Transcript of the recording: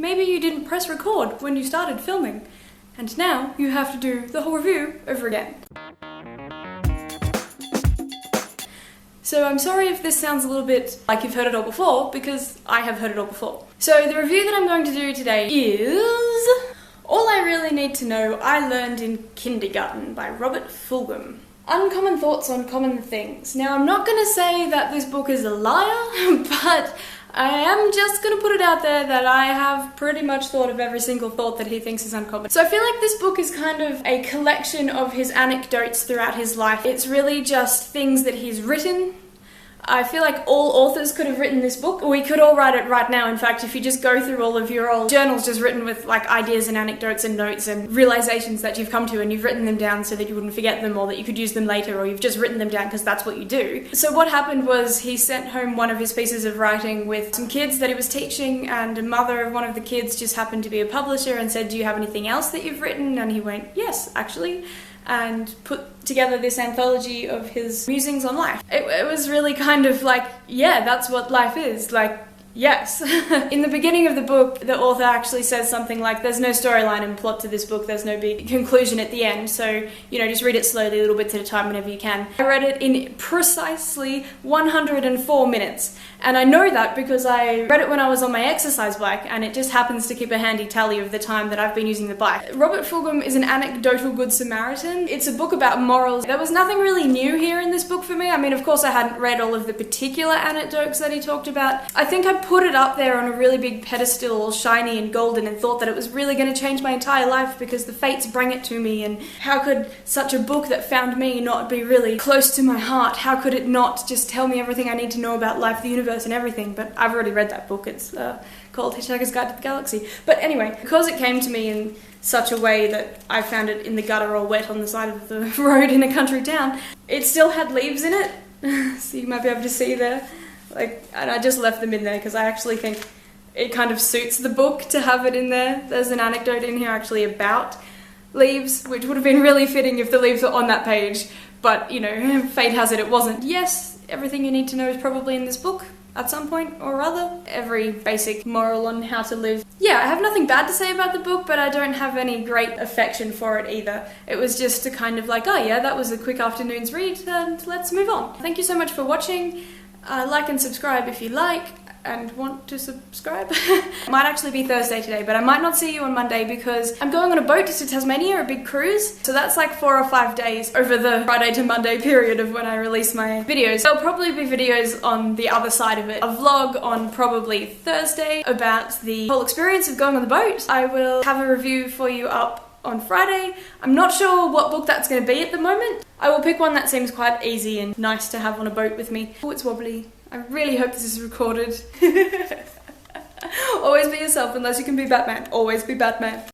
Maybe you didn't press record when you started filming, and now you have to do the whole review over again. So I'm sorry if this sounds a little bit like you've heard it all before, because I have heard it all before. So the review that I'm going to do today is All I Really Need to Know I Learned in Kindergarten by Robert Fulghum. Uncommon Thoughts on Common Things. Now, I'm not going to say that this book is a liar, but I am just going to put it out there that I have pretty much thought of every single thought that he thinks is uncommon. So I feel like this book is kind of a collection of his anecdotes throughout his life. It's really just things that he's written. I feel like all authors could have written this book. We could all write it right now. In fact, if you just go through all of your old journals just written with like ideas and anecdotes and notes and realizations that you've come to, and you've written them down so that you wouldn't forget them or that you could use them later, or you've just written them down because that's what you do. So what happened was he sent home one of his pieces of writing with some kids that he was teaching, and a mother of one of the kids just happened to be a publisher and said, "Do you have anything else that you've written?" And he went, "Yes, actually," and put together this anthology of his musings on life. It was really kind of like, yeah, that's what life is, like, yes. In the beginning of the book, the author actually says something like, there's no storyline and plot to this book, there's no big conclusion at the end, so, you know, just read it slowly, little bits at a time whenever you can. I read it in precisely 104 minutes, and I know that because I read it when I was on my exercise bike, and it just happens to keep a handy tally of the time that I've been using the bike. Robert Fulghum is an anecdotal good Samaritan. It's a book about morals. There was nothing really new here in this book for me. I mean, of course I hadn't read all of the particular anecdotes that he talked about. I think I put it up there on a really big pedestal, all shiny and golden, and thought that it was really going to change my entire life because the fates bring it to me, and how could such a book that found me not be really close to my heart? How could it not just tell me everything I need to know about life, the universe, and everything? But I've already read that book. It's called Hitchhiker's Guide to the Galaxy. But anyway, because it came to me in such a way that I found it in the gutter or wet on the side of the road in a country town, it still had leaves in it, so you might be able to see there. And I just left them in there because I actually think it kind of suits the book to have it in there. There's an anecdote in here actually about leaves, which would have been really fitting if the leaves were on that page, but, you know, fate has it, it wasn't. Yes, everything you need to know is probably in this book at some point or other. Every basic moral on how to live. Yeah, I have nothing bad to say about the book, but I don't have any great affection for it either. It was just a kind of like, oh yeah, that was a quick afternoon's read, and let's move on. Thank you so much for watching. Like and subscribe if you like and want to subscribe. It might actually be Thursday today, but I might not see you on Monday because I'm going on a boat to Tasmania, a big cruise. So that's like 4 or 5 days over the Friday to Monday period of when I release my videos. There'll probably be videos on the other side of it. A vlog on probably Thursday about the whole experience of going on the boat. I will have a review for you up on Friday. I'm not sure what book that's going to be at the moment. I will pick one that seems quite easy and nice to have on a boat with me. Oh, it's wobbly. I really hope this is recorded. Always be yourself unless you can be Batman. Always be Batman.